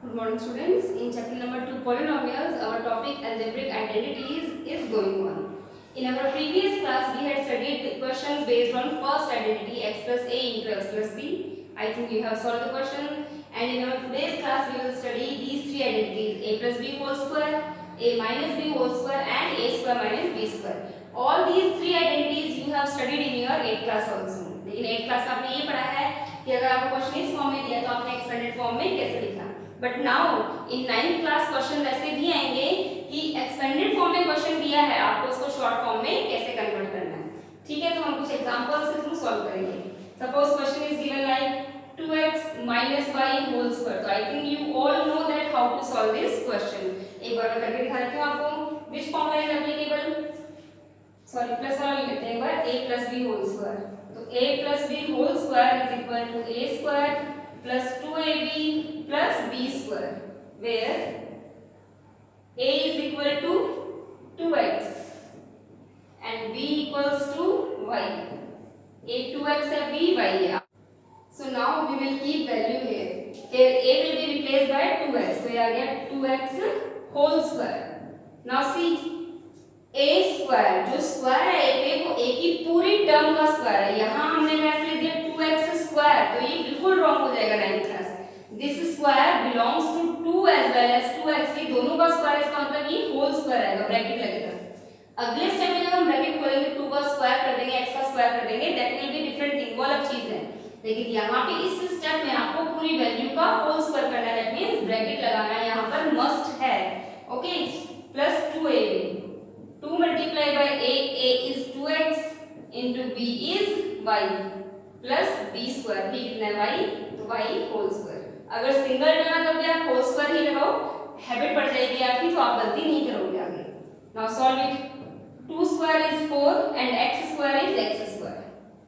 Good morning, students. In chapter number 2, polynomials, our topic algebraic identities is going on. In our previous class, we had studied the questions based on first identity x plus a into x plus b. I think you have solved the question. And in our today's class, we will study these three identities: a plus b whole square, a minus b whole square, and a square minus b square. All these three identities you have studied in your 8th class also. लेकिन 8th class में आपने ये पढ़ा है कि अगर आपको question इस फॉर्म में दिया तो आपने एक्सपेंडेड फॉर्म में कैसे लिखना. But now in 9th class question ऐसे भी आएंगे कि एक्सपेंडेड फॉर्म में क्वेश्चन दिया है, आपको उसको शॉर्ट फॉर्म में कैसे कन्वर्ट करना है. ठीक है, तो हम कुछ एग्जांपल्स के थ्रू सॉल्व करेंगे. Suppose question is given like 2x minus y whole square. तो I think you all know that how to solve this question. एक बार मैं करके दिखा देती हूं आपको. Which formula is applicable? Sorry, plus वाला लेते हैं एक बार. a plus b whole square. तो a plus b whole square is equal to a square plus 2ab plus b square, where a is equal to 2x and b equals to y. a 2x है, b y है. So now we will keep value here. Here a will be replaced by 2x. So ये आ गया 2x whole square. Now see, a square जो square है a पे वो a की पूरी टर्म का स्क्वायर है. यहाँ हमने कैसे लिख दिया 2x स्क्वायर, तो ये बिल्कुल रॉन्ग हो जाएगा 9th class. This square belongs to 2 as well as 2x. ये दोनों का स्क्वायर, इसका मतलब ये होल स्क्वायर आएगा, ब्रैकेट लगेगा. अगले स्टेप में जब हम ब्रैकेट खोलेंगे 2 का स्क्वायर कर देंगे, x का स्क्वायर कर देंगे, that will be different thing, वो अलग चीज है. लेकिन यहाँ पे इस स्टेप में आपको पूरी वैल्यू का होल स्क्वायर करना है, दैट मींस ब्रैकेट लगाना यहाँ पर मस्ट है. Okay, plus 2ab. 2 multiplied by a is 2x into b is y plus b square. b कितना है y, तो y whole square. अगर सिंगल टर्म है तो भी आप होल स्क्वायर ही लगाओ, हैबिट पड़ जाएगी आपकी, तो आप गलती नहीं करोगे आगे. Now solve it. 2 square is 4 and x square is x square.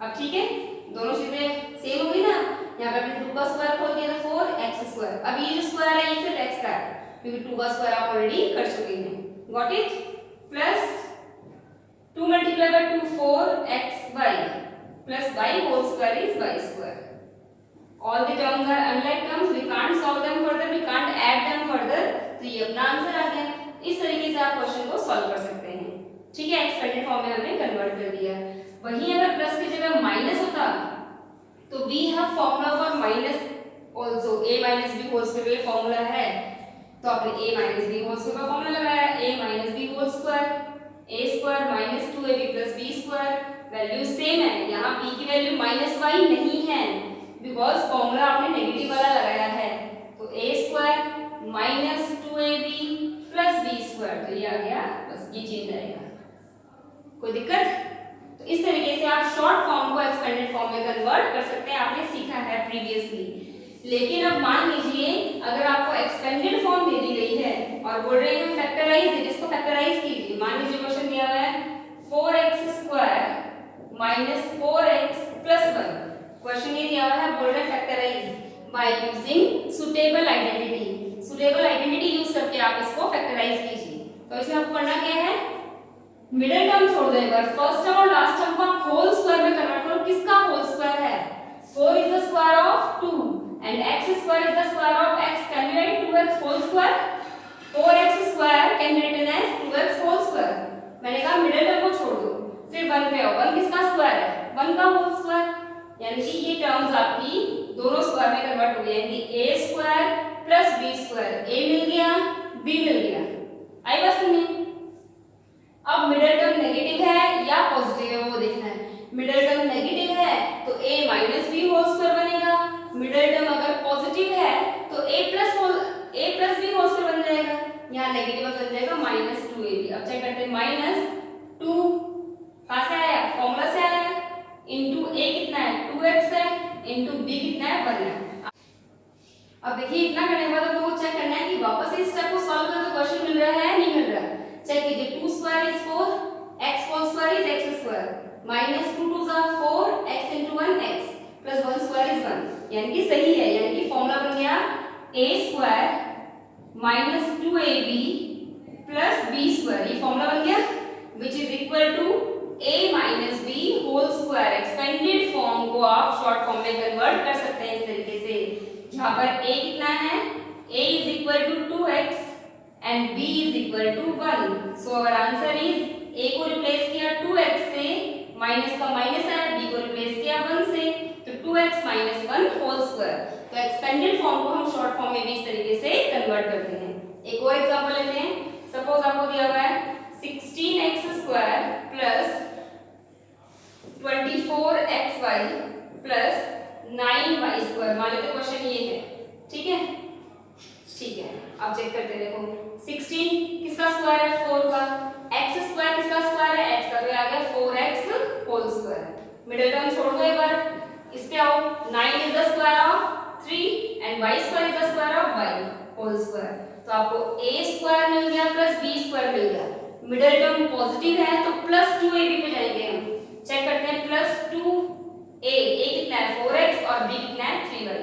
अब ठीक है, दोनों चीजें सेम होगी ना. यहाँ पे आपने 2 का स्क्वायर खोल दिया तो 4x स्क्वायर. अब ये जो स्क्वायर है ये सिर्फ x का है, क्योंकि 2 का स्क्वायर आप ऑलरेडी कर चुके हैं. Got it? Plus 2 multiplied by 2 4xy plus y whole square is y square. All the terms are unlike terms, we can't solve them further, we can't add them further. तो ये अपना answer आ गया. इस तरीके से आप क्वेश्चन को solve कर सकते हैं. ठीक है, एक्सपेंडेड फॉर्म में हमने कन्वर्ट कर दिया. वहीं अगर प्लस की जगह माइनस होता तो we have formula for minus also. a minus b whole square का फॉर्मूला है, तो आपने a minus b whole square का फॉर्मूला लगाया. a minus b whole square a square minus 2ab plus b square. Value same है. यहाँ b की value minus y नहीं है, बिकॉज फॉर्मूला आपने नेगेटिव वाला लगाया है. तो a square minus 2ab plus b square, तो ये आ गया, बस ये चेंज आएगा. कोई दिक्कत? तो इस तरीके से आप शॉर्ट फॉर्म को एक्सपेंडेड फॉर्म में कन्वर्ट कर सकते हैं. आपने सीखा है प्रीवियसली. लेकिन अब मान लीजिए अगर आपको एक्सपेंडेड फॉर्म दे दी गई है और बोल रहे हैं फैक्टराइज इट, इसको फैक्टराइज कीजिए. मान लीजिए क्वेश्चन दिया हुआ है 4x square minus 4x plus 1. Question ये दिया हुआ है, बोल रहे हैं factorise by using suitable identity. Suitable identity use करके आप इसको फैक्टराइज कीजिए. तो इसमें आपको करना क्या है, मिडिल टर्म छोड़ दो एक बार, फर्स्ट टर्म और लास्ट टर्म को आप होल स्क्वायर में कन्वर्ट करो. किसका होल स्क्वायर है? 4 is the square of 2 and x square is the square of x. Can we write 2x whole square? 4x square can be written as 2x whole square. मैंने कहा middle term को छोड़ दो, फिर 1 पे आओ. 1 किसका स्क्वायर है? 1 का होल स्क्वायर. यानी कि ये टर्म्स आपकी दोनों स्क्वायर में कन्वर्ट हो गई. यानी a square plus b square. a मिल गया, b मिल गया. आई बात समझ? अब मिडिल टर्म नेगेटिव है या पॉजिटिव है वो देखना है. मिडिल टर्म नेगेटिव है तो a minus B whole square बनेगा. मिडिल टर्म अगर पॉजिटिव है तो a plus B whole square बन जाएगा. यहाँ नेगेटिव बन जाएगा माइनस 2ab. अब चेक करते हैं. माइनस 2 कहाँ से आया? फॉर्मूला से आया. इंटू a कितना है? 2x है. इंटू b कितना है? 1 है. अब देखिए इतना करने के बाद आप लोगों को चेक करना है कि वापस इस स्टेप को सॉल्व करें तो क्वेश्चन मिल रहा है नहीं मिल रहा है. चेक कीजिए. 2 square is 4, x whole square is x square, minus 2 2 जा 4, x into 1 x plus 1 square is 1. यानी कि सही है. यानी कि फॉर्मूला बन गया a square minus 2ab plus b square. ये फॉर्मूला बन गया which is equal to a minus b whole square. Expanded form को आप शॉर्ट फॉर्म में कन्वर्ट कर सकते हैं इस तरीके से. यहाँ पर a कितना है? a is equal to 2x and b is equal to 1. So our answer is a को रिप्लेस किया 2x से, माइनस का माइनस है, b को रिप्लेस किया 1 से, तो 2x minus 1 होल स्क्वायर। तो एक्सपेंडेड फॉर्म को हम शॉर्ट फॉर्म में भी इस तरीके से कन्वर्ट करते हैं। एक और एग्जांपल लेते हैं। सपोज आपको दिया हुआ है 16x square plus 24xy plus 9y square. मान लेते क्वेश्चन ये है, ठीक है, ठीक है। आप चेक करते देखो 16 किसका स्क्वायर है 4 का, x स्क्वायर किसका स्क्वायर है x का, तो आ गया 4x whole square. Middle term छोड़ दो एक बार, इस पे आओ। 9 is the square of 3 and y square is the square of y whole square. तो आपको a स्क्वायर मिल गया प्लस b स्क्वायर मिल गया। मिडिल टर्म पॉजिटिव है तो प्लस 2ab पे जाएंगे हम। चेक करते हैं प्लस 2a, a कितना है 4x और b कितना है 3y।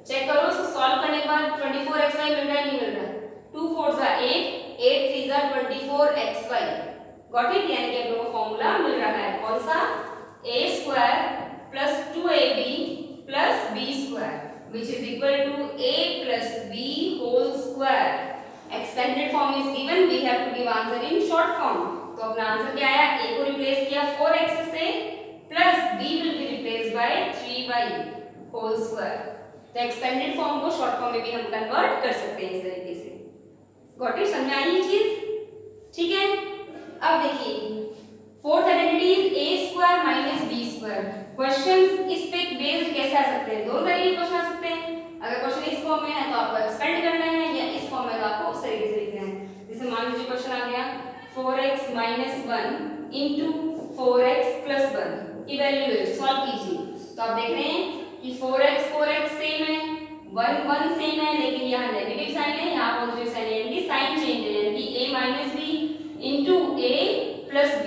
चेक करो, इसको सॉल्व करने के बाद 24xy मिल रहा है नहीं मिल रहा है। 2 4 8, 8 3 24xy। Got it? यानी कि आप लोगों को फॉर्मूला मिल रहा है कौन सा, a square plus 2ab plus b square which is equal to a plus b whole square. Expanded form is given, we have to give answer in short form. तो अपना आंसर क्या आया, a को replace किया 4x से plus b will be replaced by 3y whole square. तो expanded form को short form में भी हम कन्वर्ट कर सकते हैं इस तरीके से। Got it? समझ में आई ये चीज? ठीक है। अब देखिए fourth identity is a square minus b square. Questions इस पे बेस्ड कैसे आ सकते हैं, दोनों तरीके क्वेश्चन आ सकते हैं। अगर क्वेश्चन इस फॉर्म में है तो आपको एक्सपेंड करना है, या इस फॉर्म में तो आपको उस तरीके से लिखना है। जैसे मान लीजिए क्वेश्चन आ गया 4x minus 1 into 4x plus 1। Evaluate, solve कीजिए। तो आप देख रहे हैं कि 4x सेम है, 1 सेम है, लेकिन यहाँ नेगेटिव साइन है, यहाँ पॉजिटिव साइन है, यानी साइन चेंज है, यानी a minus b into a plus b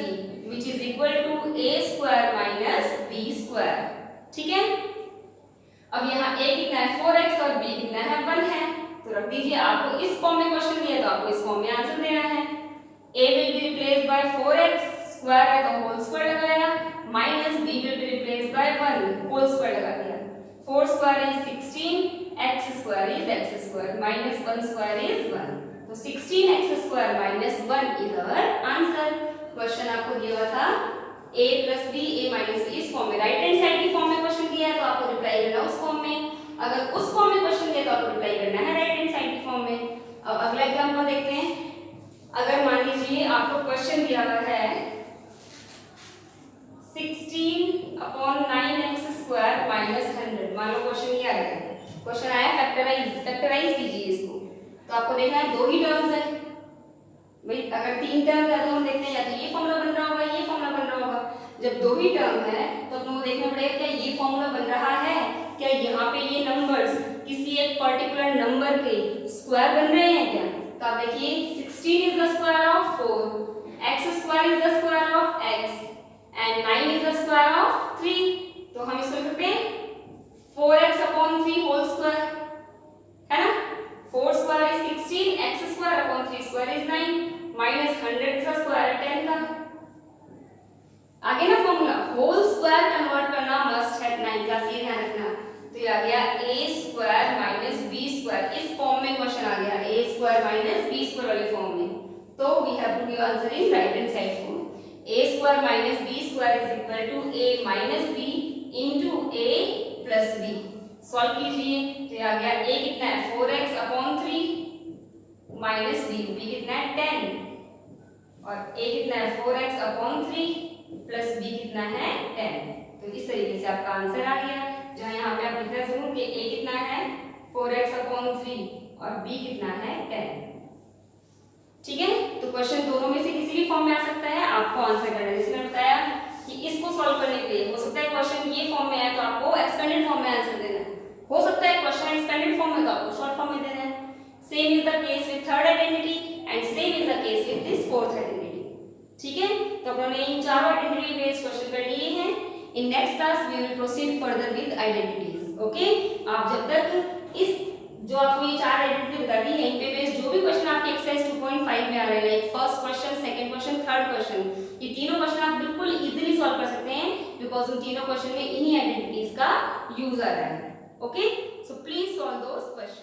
which is equal to a square minus b square. ठीक है। अब यहाँ a कितना है 4x और b कितना है 1 है, तो रख दीजिए। आपको इस फॉर्म में क्वेश्चन दिया तो आपको इस फॉर्म में आंसर देना है। a will be replaced by 4x square है तो होल स्क्वायर लगाया, minus b will be replaced by 1 whole square लगा दिया। 4 square is 16, x square is x square, minus 1 square is 1। तो 16x square minus 1 is our answer. Question आपको दिया हुआ था a plus b, a minus b इस form में, right hand side की फॉर्म में क्वेश्चन दिया है तो आपको रिप्लाई करना उस फॉर्म में। अगर उस फॉर्म में क्वेश्चन दिया तो आपको रिप्लाई करना है राइट हैंड साइड की फॉर्म में। अब अगला एग्जांपल देखते हैं। अगर मान लीजिए आपको क्वेश्चन दिया हुआ है 16/9x स्क्वायर माइनस 100। मान लो क्वेश्चन ये आ गया, क्वेश्चन आया फैक्टराइज कीजिए इसको। तो आपको देखना है दो ही टर्म्स है भाई। अगर 3 टर्म है तो हम देखते हैं या तो ये फॉर्मूला बन रहा होगा, ये फॉर्मूला बन रहा होगा। जब दो ही टर्म है तो अपने को देखना पड़ेगा क्या ये फॉर्मूला बन रहा है, क्या यहाँ पे ये नंबर्स किसी एक पर्टिकुलर नंबर के स्क्वायर बन रहे हैं क्या। तो आप देखिए 16 is the square of 4, x square is the square of x and 9 is the square of 3। तो हम इसको लिख सकते हैं 4x/3 होल स्क्वायर, है ना। 4 स्क्वायर इज 16, x स्क्वायर/3 स्क्वायर इज 9, माइनस 100 का स्क्वायर है 10 का। आगे ना फॉर्मूला होल स्क्वायर कन्वर्ट करना मस्ट है 9 क्लास, ये ध्यान रखना। तो ये आ गया a square minus b square, इस फॉर्म में क्वेश्चन आ गया a square minus b square वाले फॉर्म में। तो we have to give answer in right hand side form. a square minus b square is equal to a minus b into a plus b। Solve कीजिए तो ये आ गया a कितना है 4x/3 माइनस b, b कितना है 10 और a कितना है 4x/3 प्लस b कितना है 10। तो इस तरीके से आपका आंसर आ गया, जहां यहाँ पे आप लिखना जरूर कि a कितना है 4x/3 और b कितना है 10। ठीक है। तो क्वेश्चन दोनों में से किसी भी फॉर्म में आ सकता है, आपको आंसर करना है। जैसे मैंने बताया कि इसको सॉल्व करने के लिए हो सकता है क्वेश्चन ये फॉर्म में आए तो आपको एक्सपेंडेड फॉर्म में आंसर देना है, हो सकता है क्वेश्चन एक्सपेंडेड फॉर्म में तो आपको शॉर्ट फॉर्म में देना है। Same is the case with third identity and same is the case with this fourth identity. ठीक है। तो अपने इन चारों आइडेंटिटी बेस्ड क्वेश्चन कर लिए हैं। In next class we will proceed further with identities. Okay. आप जब तक इस जो आपको ये चार आइडेंटिटी बता दी है इन पे बेस्ड जो भी क्वेश्चन आपके एक्सरसाइज 2.5 में आ रहे हैं, like first question, second question, third question, ये तीनों क्वेश्चन आप बिल्कुल इजीली सॉल्व कर सकते हैं बिकॉज उन तीनों क्वेश्चन में इन्हीं आइडेंटिटीज का यूज आ रहा है। Okay. So please solve those question.